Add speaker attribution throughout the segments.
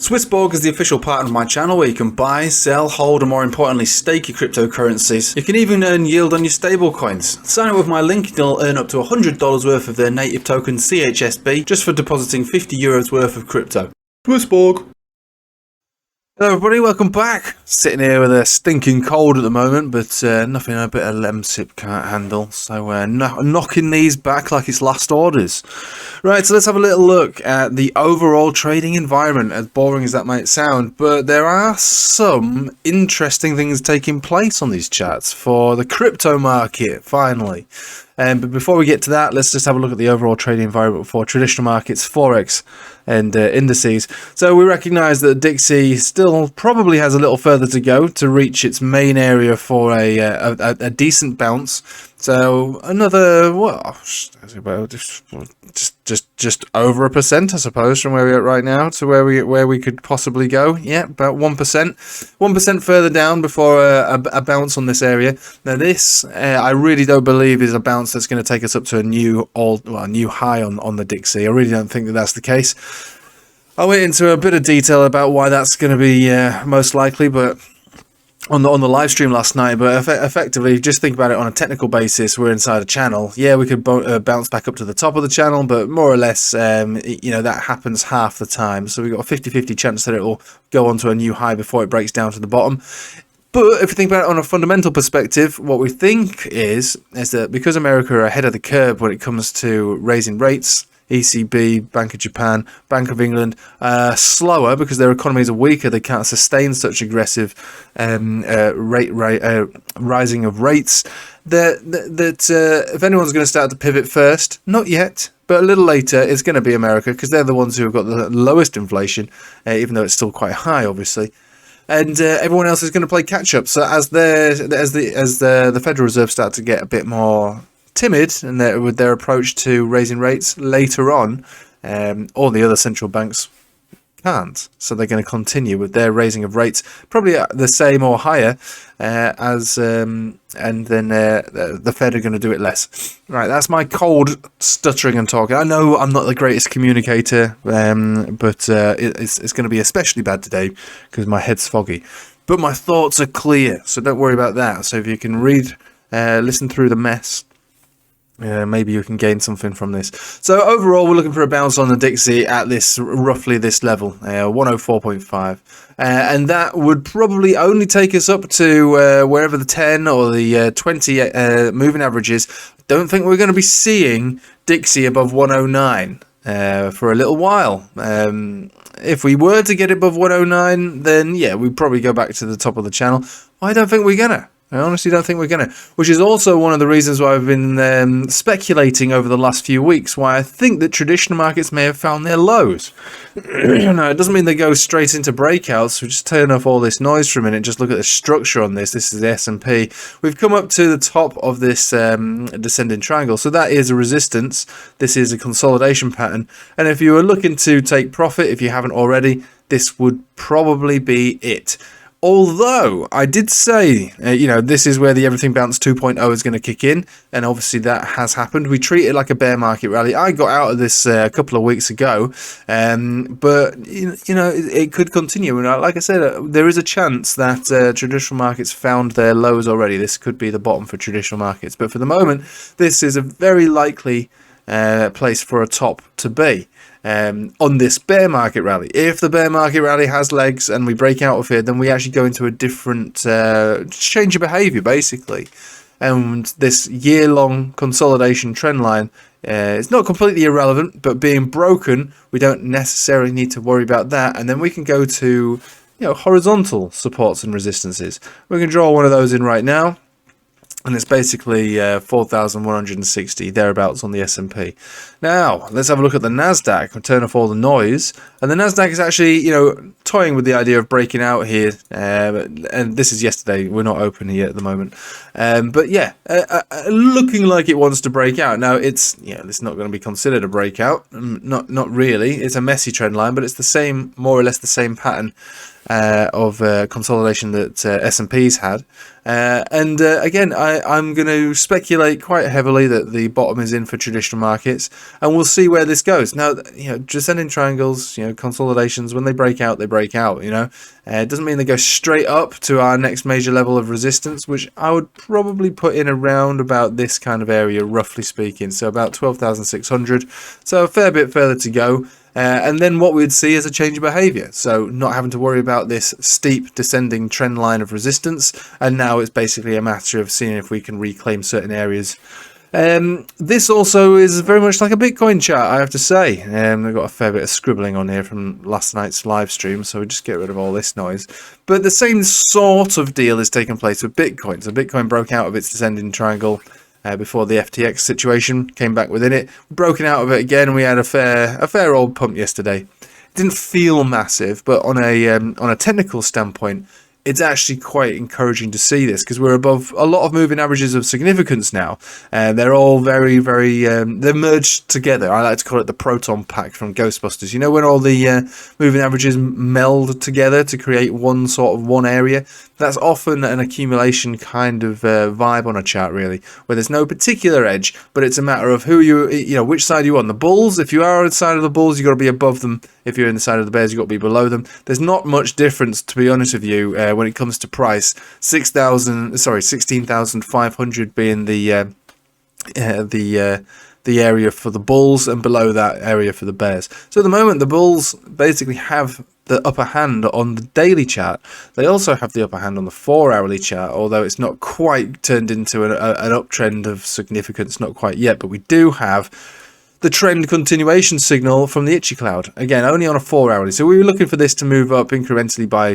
Speaker 1: SwissBorg is the official partner of my channel where you can buy, sell, hold, and more importantly stake your cryptocurrencies. You can even earn yield on your stablecoins. Sign up with my link and you'll earn up to $100 worth of their native token CHSB just for depositing €50 worth of crypto. SwissBorg. Hello everybody, welcome back. Sitting here with a stinking cold at the moment, but nothing a bit of Lemsip can't handle. So knocking these back like it's last orders. Right, so let's have a little look at the overall trading environment, as boring as that might sound. But there are some interesting things taking place on these charts for the crypto market, finally. But before we get to that, let's just have a look at the overall trading environment for traditional markets, Forex, and indices. So we recognize that Dixie still probably has a little further to go to reach its main area for a decent bounce. So another, well, just over 1%, I suppose, from where we're at right now to where we could possibly go. Yeah, about 1%, 1% further down before a bounce on this area. Now this, I really don't believe is a bounce that's going to take us up to a new high on the Dixie. I really don't think that that's the case. I went into a bit of detail about why that's going to be most likely, but on the live stream last night. But effectively, just think about it on a technical basis. We're inside a channel. Yeah, we could bounce back up to the top of the channel, but more or less, that happens half the time. So we've got a 50-50 chance that it will go onto a new high before it breaks down to the bottom. But if you think about it on a fundamental perspective, what we think is that because America are ahead of the curve when it comes to raising rates, ECB, Bank of Japan, Bank of England, slower because their economies are weaker. They can't sustain such aggressive rising of rates. That if anyone's going to start to pivot first, not yet, but a little later, it's going to be America because they're the ones who have got the lowest inflation, even though it's still quite high, obviously. And everyone else is going to play catch up. So as the Federal Reserve start to get a bit more timid and with their approach to raising rates later on, all the other central banks can't. So they're going to continue with their raising of rates, probably at the same or higher, and then the Fed are going to do it less. Right, that's my cold stuttering and talking. I know I'm not the greatest communicator, but it's going to be especially bad today because my head's foggy. But my thoughts are clear, so don't worry about that. So if you can listen through the mess, maybe you can gain something from this. So overall, we're looking for a bounce on the Dixie at roughly this level, 104.5. And that would probably only take us up to wherever the 10 or the 20 moving average is. Don't think we're going to be seeing Dixie above 109 for a little while. If we were to get above 109, then yeah, we'd probably go back to the top of the channel. I don't think we're going to. I honestly don't think we're going to, which is also one of the reasons why I've been speculating over the last few weeks, why I think that traditional markets may have found their lows. Now, it doesn't mean they go straight into breakouts, so just turn off all this noise for a minute, just look at the structure on this. This is the S&P. We've come up to the top of this descending triangle, so that is a resistance. This is a consolidation pattern, and if you were looking to take profit, if you haven't already, this would probably be it. Although I did say, this is where the Everything Bounce 2.0 is going to kick in, and obviously that has happened. We treat it like a bear market rally. I got out of this a couple of weeks ago, but it could continue. And like I said, there is a chance that traditional markets found their lows already. This could be the bottom for traditional markets, but for the moment, this is a very likely place for a top to be. On this bear market rally. If the bear market rally has legs and we break out of here, then we actually go into a different change of behavior, basically. And this year-long consolidation trend line is not completely irrelevant, but being broken, we don't necessarily need to worry about that. And then we can go to horizontal supports and resistances. We can draw one of those in right now. And it's basically 4,160, thereabouts on the S&P. Now, let's have a look at the NASDAQ. We'll turn off all the noise. And the NASDAQ is actually, toying with the idea of breaking out here. And this is yesterday. We're not open here at the moment. But yeah, looking like it wants to break out. Now, it's not going to be considered a breakout. Not really. It's a messy trend line, but it's the same, more or less the same pattern consolidation that S&P's had. Again, I'm going to speculate quite heavily that the bottom is in for traditional markets, and we'll see where this goes. Now, descending triangles, consolidations, when they break out, they break out. It doesn't mean they go straight up to our next major level of resistance, which I would probably put in around about this kind of area, roughly speaking. So about 12,600. So a fair bit further to go. And then what we'd see is a change of behavior. So not having to worry about this steep descending trend line of resistance. And now it's basically a matter of seeing if we can reclaim certain areas. This also is very much like a Bitcoin chart, I have to say. I've got a fair bit of scribbling on here from last night's live stream, so we just get rid of all this noise. But the same sort of deal is taking place with Bitcoin. So Bitcoin broke out of its descending triangle before the FTX situation, came back within it, broken out of it again, and we had a fair old pump yesterday. It didn't feel massive, but on a technical standpoint, it's actually quite encouraging to see this, because we're above a lot of moving averages of significance now. They're all very, very, they're merged together. I like to call it the proton pack from Ghostbusters. When all the moving averages meld together to create one area? That's often an accumulation kind of vibe on a chart, really, where there's no particular edge, but it's a matter of which side you're on. The bulls, if you are on the side of the bulls, you've got to be above them. If you're in the side of the bears, you've got to be below them. There's not much difference, to be honest with you, when it comes to price. 16,500 being the area for the bulls, and below that area for the bears. So at the moment, the bulls basically have the upper hand on the daily chart. They also have the upper hand on the 4-hourly chart, although it's not quite turned into an uptrend of significance, not quite yet, but we do have the trend continuation signal from the Itchy Cloud. Again, only on a 4-hourly. So we were looking for this to move up incrementally by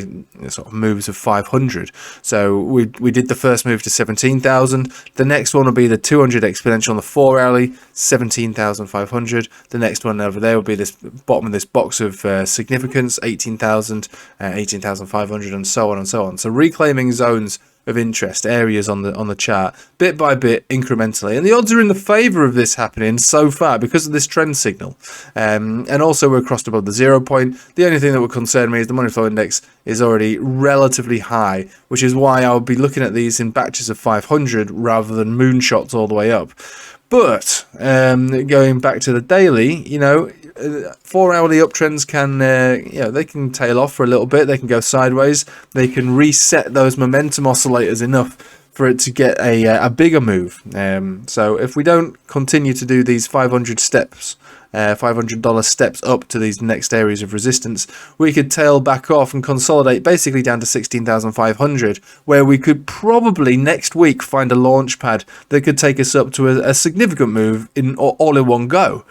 Speaker 1: sort of moves of 500. So we did the first move to 17,000. The next one will be the 200 exponential on the 4-hourly, 17,500. The next one over there will be this bottom of this box of significance, 18,000, 18,500, and so on and so on. So reclaiming zones of interest, areas on the chart, bit by bit, incrementally, and the odds are in the favor of this happening so far because of this trend signal. And also we're crossed above the 0 point. The only thing that would concern me is the money flow index is already relatively high, which is why I'll be looking at these in batches of 500 rather than moonshots all the way up. But going back to the daily, 4-hourly uptrends can, they can tail off for a little bit. They can go sideways. They can reset those momentum oscillators enough for it to get a bigger move. So if we don't continue to do these 500 steps, $500 steps up to these next areas of resistance, we could tail back off and consolidate basically down to 16,500, where we could probably next week find a launch pad that could take us up to a significant move all in one go.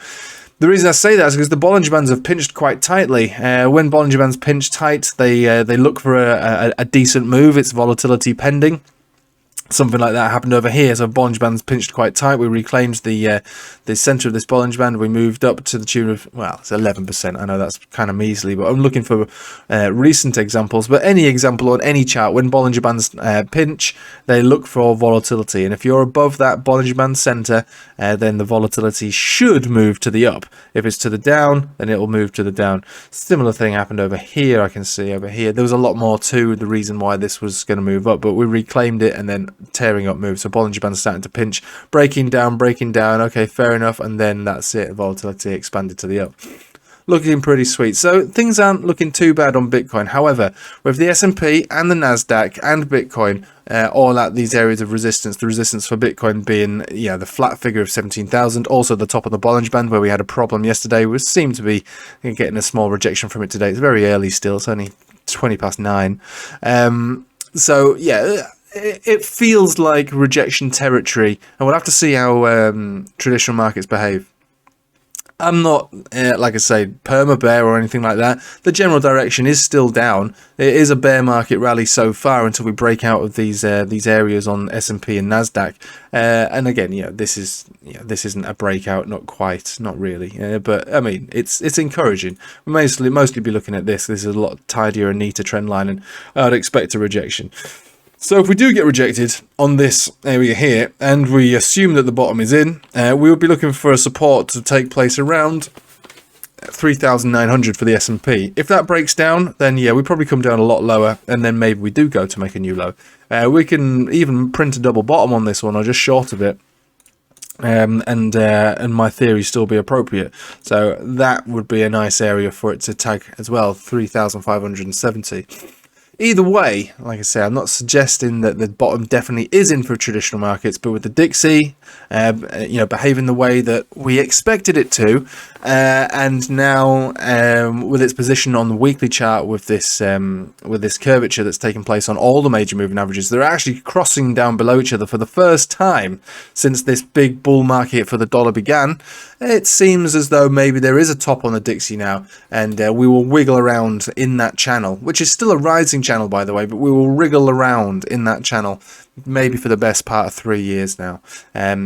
Speaker 1: The reason I say that is because the Bollinger Bands have pinched quite tightly. When Bollinger Bands pinch tight, they look for a decent move. It's volatility pending. Something like that happened over here. So Bollinger Band's pinched quite tight. We reclaimed the center of this Bollinger Band. We moved up to the tune of, well, it's 11%. I know that's kind of measly, but I'm looking for recent examples. But any example on any chart, when Bollinger Bands pinch, they look for volatility. And if you're above that Bollinger Band center, then the volatility should move to the up. If it's to the down, then it will move to the down. Similar thing happened over here. I can see over here. There was a lot more to the reason why this was going to move up, but we reclaimed it and then tearing up move. So Bollinger Band starting to pinch, breaking down. Okay, fair enough. And then that's it. Volatility expanded to the up. Looking pretty sweet. So things aren't looking too bad on Bitcoin. However, with the S&P and the Nasdaq and Bitcoin all at these areas of resistance, the resistance for Bitcoin being the flat figure of 17,000, also the top of the Bollinger Band where we had a problem yesterday. We seem to be getting a small rejection from it today. It's very early still. It's only 9:20. So yeah, it feels like rejection territory, and we'll have to see how traditional markets behave. I'm not, like I say, perma bear or anything like that. The general direction is still down. It is a bear market rally so far until we break out of these areas on S&P and Nasdaq. And again, this isn't a breakout, not quite, not really. But I mean, it's encouraging. We mostly be looking at this. This is a lot tidier and neater trend line, and I'd expect a rejection. So if we do get rejected on this area here, and we assume that the bottom is in, we will be looking for a support to take place around 3,900 for the S&P. If that breaks down, then yeah, we probably come down a lot lower, and then maybe we do go to make a new low. We can even print a double bottom on this one, or just short of it, and my theory still be appropriate. So that would be a nice area for it to tag as well, 3,570. Either way, like I say, I'm not suggesting that the bottom definitely is in for traditional markets, but with the Dixie, behaving the way that we expected it to, and now with its position on the weekly chart with this curvature that's taking place on all the major moving averages, they're actually crossing down below each other for the first time since this big bull market for the dollar began. It seems as though maybe there is a top on the Dixie now, and we will wiggle around in that channel, which is still a rising channel, by the way, but we will wriggle around in that channel maybe for the best part of 3 years now.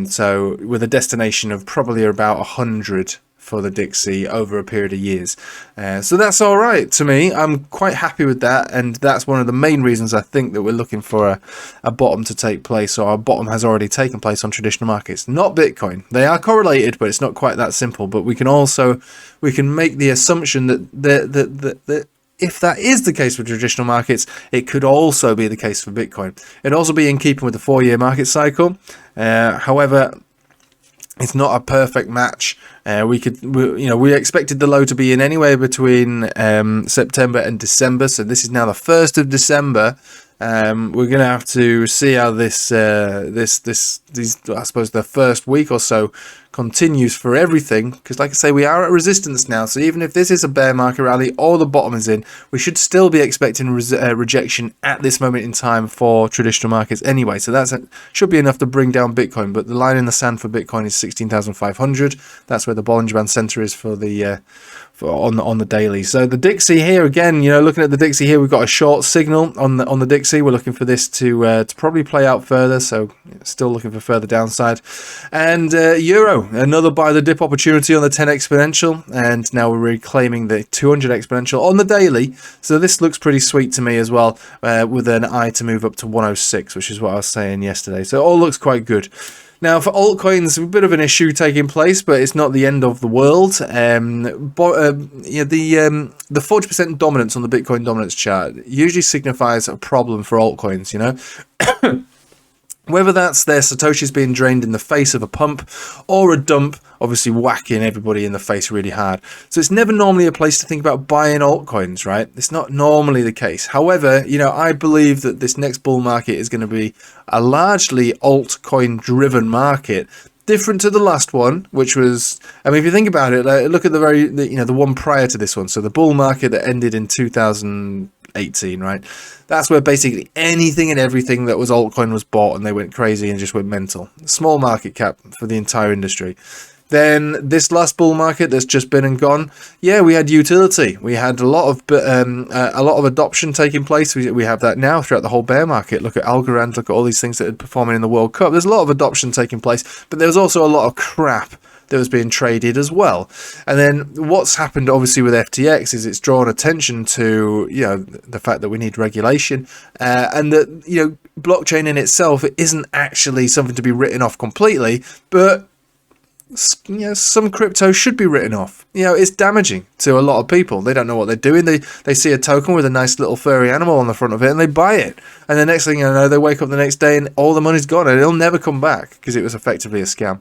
Speaker 1: So with a destination of probably about 100 for the Dixie over a period of years. So that's all right to me. I'm quite happy with that, and that's one of the main reasons I think that we're looking for a bottom to take place, or a bottom has already taken place on traditional markets, not Bitcoin. They are correlated, but it's not quite that simple. But we can make the assumption that if that is the case for traditional markets, it could also be the case for Bitcoin. It'd also be in keeping with the 4-year market cycle. However, it's not a perfect match. We expected the low to be in anywhere between September and December. So this is now the 1st of December. We're going to have to see how these, I suppose, the first week or so continues for everything, because like I say, we are at resistance now. So even if this is a bear market rally or the bottom is in, we should still be expecting rejection at this moment in time for traditional markets anyway. So that should be enough to bring down Bitcoin. But the line in the sand for Bitcoin is 16,500. That's where the Bollinger Band center is for the on the daily. So the Dixie here again, looking at the Dixie here, we've got a short signal on the Dixie. We're looking for this to probably play out further. So still looking for further downside. And Euro, another buy the dip opportunity on the 10 exponential, and now we're reclaiming the 200 exponential on the daily. So this looks pretty sweet to me as well, with an eye to move up to 106, which is what I was saying yesterday. So it all looks quite good. Now, for altcoins, a bit of an issue taking place, but it's not the end of the world. The 40% dominance on the Bitcoin dominance chart usually signifies a problem for altcoins, Whether that's their Satoshis being drained in the face of a pump or a dump, obviously whacking everybody in the face really hard. So it's never normally a place to think about buying altcoins, right? It's not normally the case. However, I believe that this next bull market is going to be a largely altcoin driven market, different to the last one, which was, if you think about it, look at the one prior to this one. So the bull market that ended in 2018, right? That's where basically anything and everything that was altcoin was bought, and they went crazy and just went mental. Small market cap for the entire industry. Then this last bull market that's just been and gone, yeah, we had utility. We had a lot of adoption taking place. We have that now throughout the whole bear market. Look at Algorand, look at all these things that are performing in the World Cup. There's a lot of adoption taking place, but there was also a lot of crap that was being traded as well. And then what's happened obviously with FTX is it's drawn attention to the fact that we need regulation, and that blockchain in itself isn't actually something to be written off completely, but some crypto should be written off. It's damaging to a lot of people. They don't know what they're doing. They see a token with a nice little furry animal on the front of it and they buy it, and the next thing you know, they wake up the next day and all the money's gone and it'll never come back because it was effectively a scam.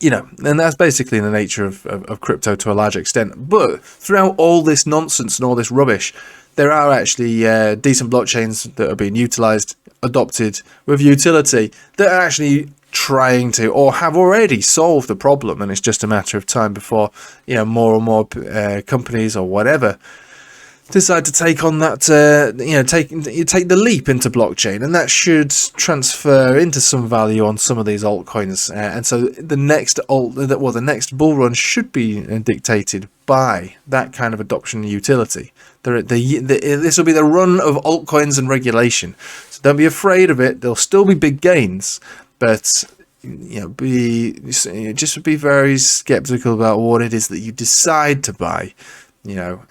Speaker 1: And that's basically the nature of crypto to a large extent. But throughout all this nonsense and all this rubbish, there are actually decent blockchains that are being utilized, adopted with utility, that are actually trying to or have already solved the problem, and it's just a matter of time before more and more companies or whatever decide to take on that, take the leap into blockchain, and that should transfer into some value on some of these altcoins. And so the next bull run should be dictated by that kind of adoption and utility. This will be the run of altcoins and regulation. So don't be afraid of it. There'll still be big gains, but just be very skeptical about what it is that you decide to buy.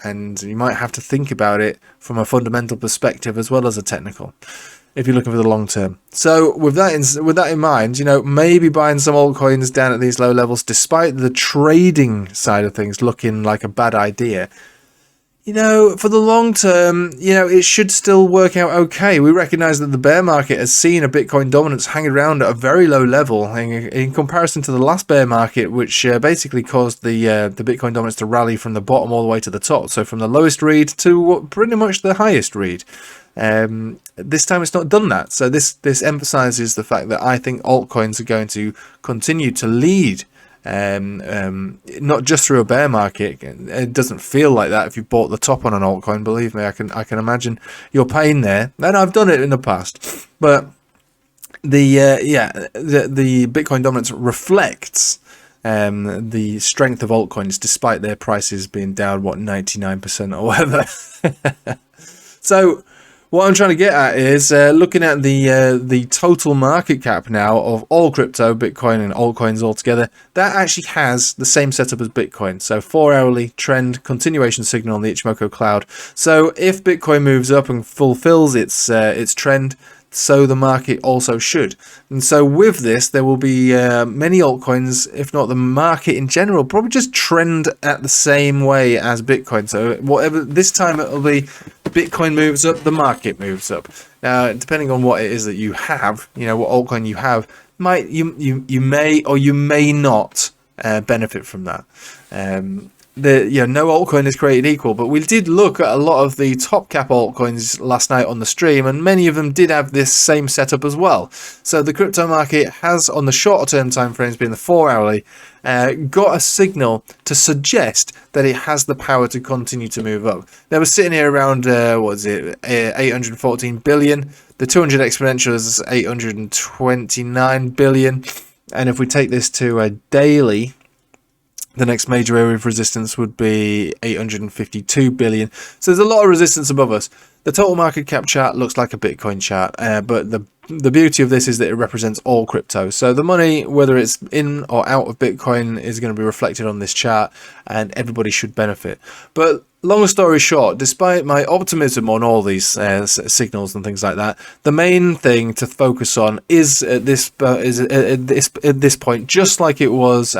Speaker 1: And you might have to think about it from a fundamental perspective as well as a technical. if you're looking for the long term. So with that in mind, you know, maybe buying some altcoins down at these low levels, despite the trading side of things looking like a bad idea. You know, for the long term, you know, it should still work out okay. We recognize that the bear market has seen a Bitcoin dominance hanging around at a very low level in comparison to the last bear market, which basically caused the Bitcoin dominance to rally from the bottom all the way to the top. So from the lowest read to pretty much the highest read. This time it's not done that. So this emphasizes the fact that I think altcoins are going to continue to lead. Not just through a bear market. It doesn't feel like that if you bought the top on an altcoin. Believe me, I can imagine your pain there, and I've done it in the past. But the Bitcoin dominance reflects the strength of altcoins, despite their prices being down 99% or whatever. So what I'm trying to get at is looking at the total market cap now of all crypto, Bitcoin and altcoins altogether. That actually has the same setup as Bitcoin. So 4-hourly trend continuation signal on the Ichimoku cloud. So if Bitcoin moves up and fulfills its trend, so the market also should. And so with this, there will be many altcoins, if not the market in general, probably just trend at the same way as Bitcoin. So whatever, this time it'll be Bitcoin moves up, the market moves up. Now, depending on what it is that you have, you know, what altcoin you have, you may or you may not benefit from that. No altcoin is created equal, but we did look at a lot of the top cap altcoins last night on the stream, and many of them did have this same setup as well. So the crypto market has, on the shorter term time frames, being the 4-hourly, got a signal to suggest that it has the power to continue to move up. They were sitting here around 814 billion. The 200 exponential is 829 billion, and if we take this to a daily, the next major area of resistance would be 852 billion. So there's a lot of resistance above us. The total market cap chart looks like a Bitcoin chart, but the beauty of this is that it represents all crypto. So the money, whether it's in or out of Bitcoin, is going to be reflected on this chart, and everybody should benefit. But long story short, despite my optimism on all these signals and things like that, the main thing to focus on is at this point, just like it was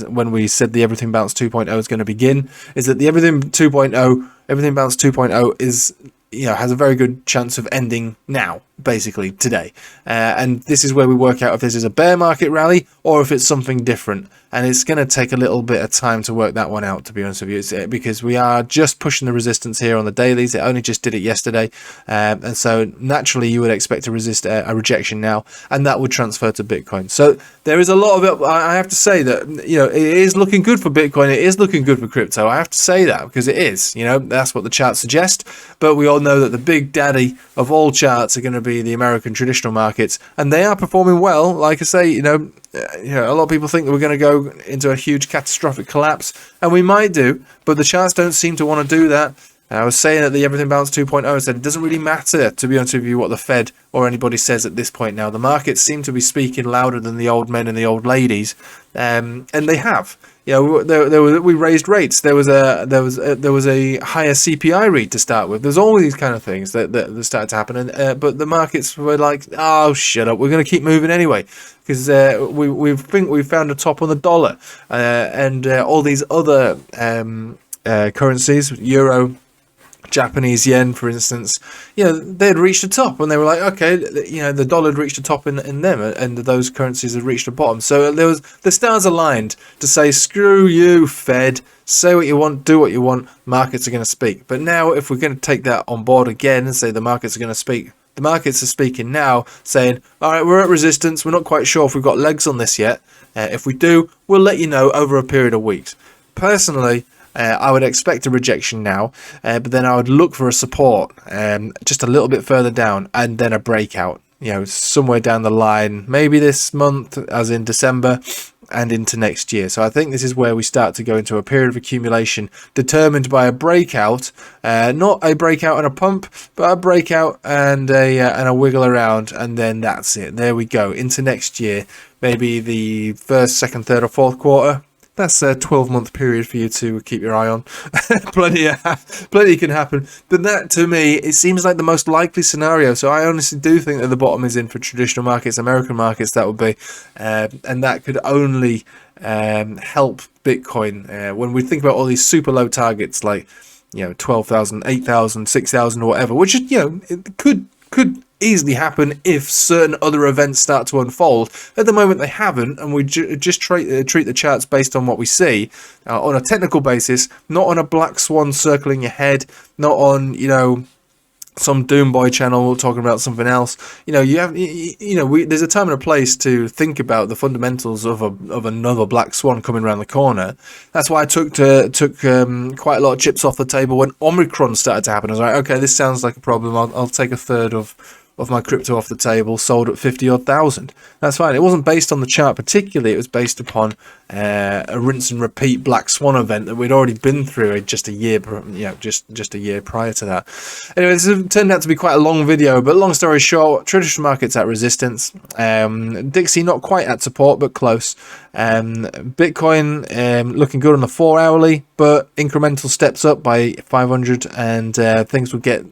Speaker 1: when we said the Everything Bounce 2.0 is going to begin, is that the Everything Bounce 2.0 is, you know, has a very good chance of ending now, basically today, and this is where we work out if this is a bear market rally or if it's something different. And it's going to take a little bit of time to work that one out, to be honest with you, because we are just pushing the resistance here on the dailies. It only just did it yesterday, and so naturally you would expect to resist a rejection now, and that would transfer to Bitcoin. So there is a lot of it. I have to say that, you know, it is looking good for Bitcoin. It is looking good for crypto. I have to say that because it is. You know, that's what the charts suggest. But we all know that the big daddy of all charts are going to be the American traditional markets, and they are performing well. Like I say, you know, a lot of people think that we're going to go into a huge catastrophic collapse, and we might do, but the charts don't seem to want to do that. I was saying that the Everything Bounce 2.0 said it doesn't really matter, to be honest with you, what the Fed or anybody says at this point now. The markets seem to be speaking louder than the old men and the old ladies, and they have. You know, we raised rates. There was a higher CPI read to start with. There's all these kind of things that started to happen, and but the markets were like, "Oh, shut up! We're going to keep moving anyway," because we think we found a top on the dollar, and all these other currencies, euro, Japanese yen, for instance, you know, they had reached the top, and they were like, okay, you know, the dollar had reached the top in them, and those currencies had reached the bottom. So there was the stars aligned to say, screw you, Fed, say what you want, do what you want, markets are going to speak. But now, if we're going to take that on board again and say the markets are going to speak, the markets are speaking now, saying, all right, we're at resistance, we're not quite sure if we've got legs on this yet. If we do, we'll let you know over a period of weeks. Personally, I would expect a rejection now, but then I would look for a support just a little bit further down, and then a breakout, you know, somewhere down the line, maybe this month, as in December, and into next year. So I think this is where we start to go into a period of accumulation determined by a breakout, not a breakout and a pump, but a breakout and a wiggle around, and then that's it. There we go, into next year, maybe the first, second, third or fourth quarter. that's a 12-month period for you to keep your eye on. Plenty can happen. But that, to me, it seems like the most likely scenario. So I honestly do think that the bottom is in for traditional markets, American markets, that would be. And that could only help Bitcoin. When we think about all these super low targets like, 12,000, 8,000, 6,000 or whatever, which, it could easily happen if certain other events start to unfold. At the moment they haven't, and we just treat the charts based on what we see on a technical basis, not on a black swan circling your head, not on some doom boy channel talking about something else. There's a time and a place to think about the fundamentals of another black swan coming around the corner. That's why I took quite a lot of chips off the table when Omicron started to happen. I was like, okay, this sounds like a problem. I'll take a third of my crypto off the table, sold at 50 odd thousand. That's fine. It wasn't based on the chart particularly. It was based upon a rinse and repeat black swan event that we'd already been through just a year, just a year prior to that. Anyway, this has turned out to be quite a long video, but long story short, traditional markets at resistance. Dixie not quite at support, but close. Bitcoin looking good on the 4-hourly, but incremental steps up by 500, and things would get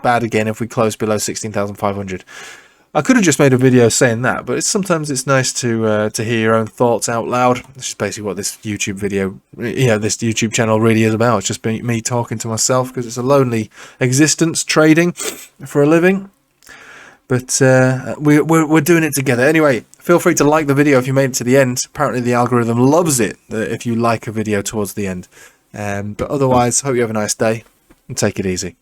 Speaker 1: bad again if we close below 16,500. I could have just made a video saying that, but sometimes it's nice to hear your own thoughts out loud. This is basically what this YouTube video, this YouTube channel really is about. It's just me talking to myself, because it's a lonely existence trading for a living. But we're doing it together. Anyway, feel free to like the video if you made it to the end. Apparently the algorithm loves it if you like a video towards the end. But otherwise, hope you have a nice day and take it easy.